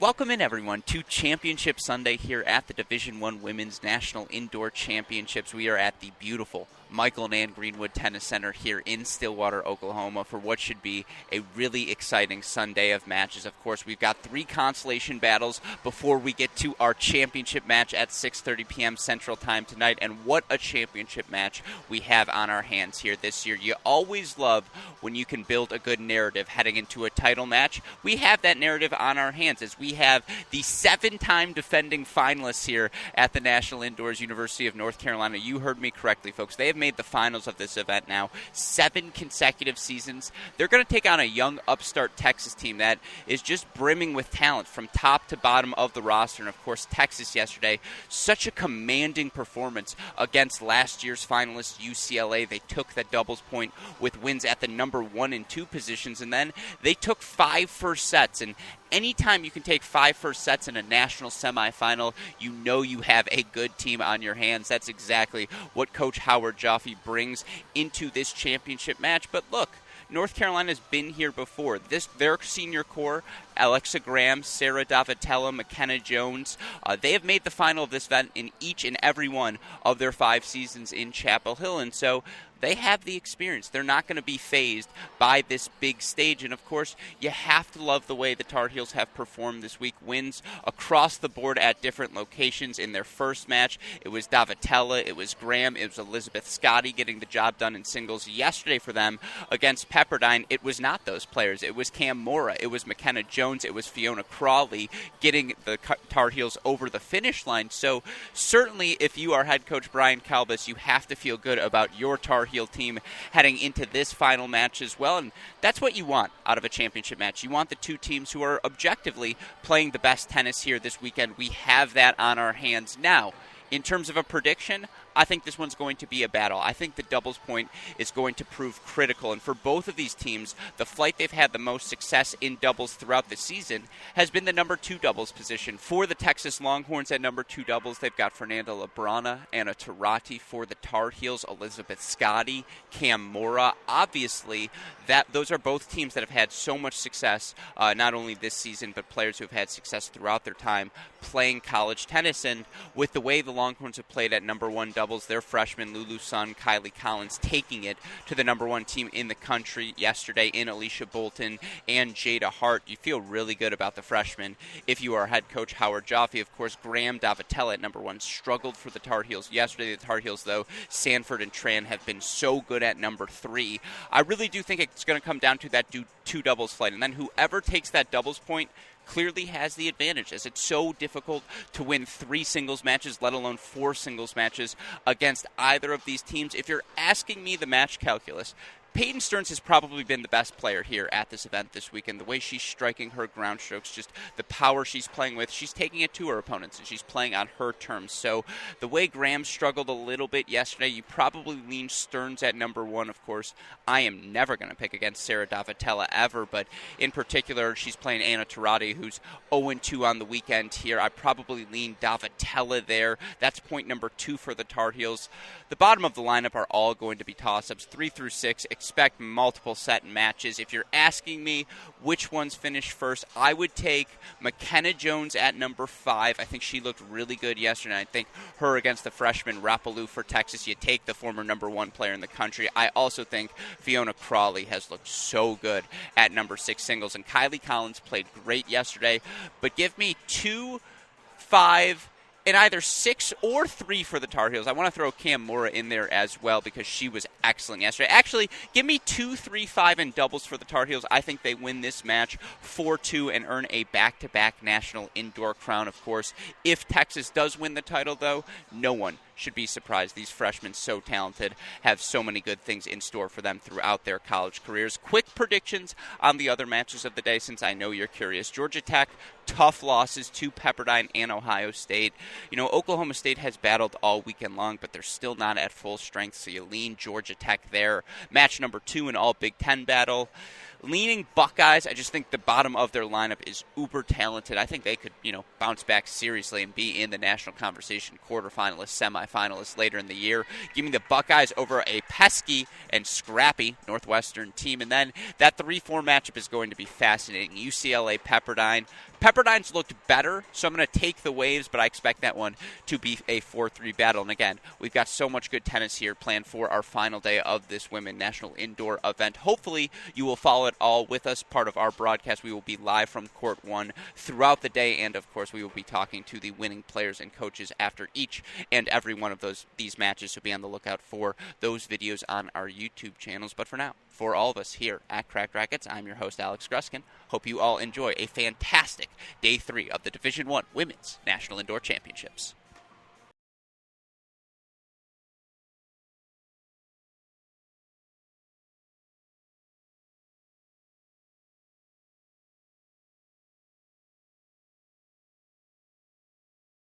Welcome in, everyone, to Championship Sunday here at the Division I Women's National Indoor Championships. We are at the beautiful Michael and Ann Greenwood Tennis Center here in Stillwater, Oklahoma, for what should be a really exciting Sunday of matches. Of course, we've got 3 consolation battles before we get to our championship match at 6:30 p.m. Central Time tonight, and what a championship match we have on our hands here this year. You always love when you can build a good narrative heading into a title match. We have that narrative on our hands as we have the 7-time defending finalists here at the National Indoors, University of North Carolina. You heard me correctly, folks. They have made the finals of this event now 7 consecutive seasons. They're going to take on a young upstart Texas team that is just brimming with talent from top to bottom of the roster. And of course, Texas yesterday, such a commanding performance against last year's finalist UCLA. They took that doubles point with wins at the number 1 and 2 positions, and then they took 5 first sets. And anytime you can take 5 first sets in a national semifinal, you know you have a good team on your hands. That's exactly what Coach Howard Jaffe brings into this championship match. But look, North Carolina's been here before. Their senior core, Alexa Graham, Sarah Davitella, McKenna Jones, they have made the final of this event in each and every one of their 5 seasons in Chapel Hill. And so they have the experience. They're not going to be fazed by this big stage. And, of course, you have to love the way the Tar Heels have performed this week. Wins across the board at different locations. In their first match, it was Davitella, it was Graham, it was Elizabeth Scotty getting the job done in singles. Yesterday for them against Pepperdine, it was not those players. It was Cam Mora, it was McKenna Jones, it was Fiona Crawley getting the Tar Heels over the finish line. So certainly if you are head coach Brian Kalbas, you have to feel good about your Tar Heel team heading into this final match as well, and that's what you want out of a championship match. You want the 2 teams who are objectively playing the best tennis here this weekend. We have that on our hands now. In terms of a prediction, I think this one's going to be a battle. I think the doubles point is going to prove critical. And for both of these teams, the flight they've had the most success in doubles throughout the season has been the number 2 doubles position. For the Texas Longhorns at number 2 doubles, they've got Fernanda Labrana, Anna Tarati. For the Tar Heels, Elizabeth Scotty, Cam Mora. Obviously, those are both teams that have had so much success, not only this season, but players who have had success throughout their time playing college tennis. And with the way the Longhorns have played at number 1 doubles, their freshmen Lulu Sun, Kylie Collins taking it to the number 1 team in the country yesterday in Alicia Bolton and Jada Hart. You feel really good about the freshmen if you are head coach Howard Jaffe. Of course, Graham Davitella at number 1 struggled for the Tar Heels yesterday. The Tar Heels, though, Sanford and Tran have been so good at number 3. I really do think it's going to come down to that 2 doubles flight, and then whoever takes that doubles point clearly has the advantage, as it's so difficult to win 3 singles matches, let alone 4 singles matches against either of these teams. If you're asking me the match calculus, Peyton Stearns has probably been the best player here at this event this weekend. The way she's striking her ground strokes, just the power she's playing with, she's taking it to her opponents, and she's playing on her terms. So the way Graham struggled a little bit yesterday, you probably lean Stearns at number 1, of course. I am never going to pick against Sarah Davitella ever, but in particular, she's playing Anna Tarati, who's 0-2 on the weekend here. I probably lean Davitella there. That's point number 2 for the Tar Heels. The bottom of the lineup are all going to be toss-ups, 3 through 6. Expect multiple set matches. If you're asking me which ones finish first, I would take McKenna Jones at number 5. I think she looked really good yesterday. I think her against the freshman Rapalou for Texas, you take the former number 1 player in the country. I also think Fiona Crawley has looked so good at number 6 singles. And Kylie Collins played great yesterday. But give me 2, 5, in either 6 or 3 for the Tar Heels. I want to throw Cam Mora in there as well because she was excellent yesterday. Actually, give me 2, 3, 5 in doubles for the Tar Heels. I think they win this match 4-2 and earn a back-to-back national indoor crown, of course. If Texas does win the title, though, no one should be surprised. These freshmen, so talented, have so many good things in store for them throughout their college careers. Quick predictions on the other matches of the day, since I know you're curious. Georgia Tech, tough losses to Pepperdine and Ohio State. You know, Oklahoma State has battled all weekend long, but they're still not at full strength, so you lean Georgia Tech there. Match number 2 in all Big Ten battle. Leaning Buckeyes, I just think the bottom of their lineup is uber talented. I think they could, bounce back seriously and be in the national conversation, quarterfinalists, semifinalists later in the year. Give me the Buckeyes over a pesky and scrappy Northwestern team. And then that 3-4 matchup is going to be fascinating. UCLA, Pepperdine. Pepperdine's looked better, so I'm going to take the Waves, but I expect that one to be a 4-3 battle. And again, we've got so much good tennis here planned for our final day of this Women's National Indoor event. Hopefully, you will follow it all with us. Part of our broadcast, we will be live from Court 1 throughout the day, and of course, we will be talking to the winning players and coaches after each and every one of these matches, so be on the lookout for those videos on our YouTube channels. But for now, for all of us here at Cracked Racquets, I'm your host, Alex Gruskin. Hope you all enjoy a fantastic Day 3 of the Division I Women's National Indoor Championships.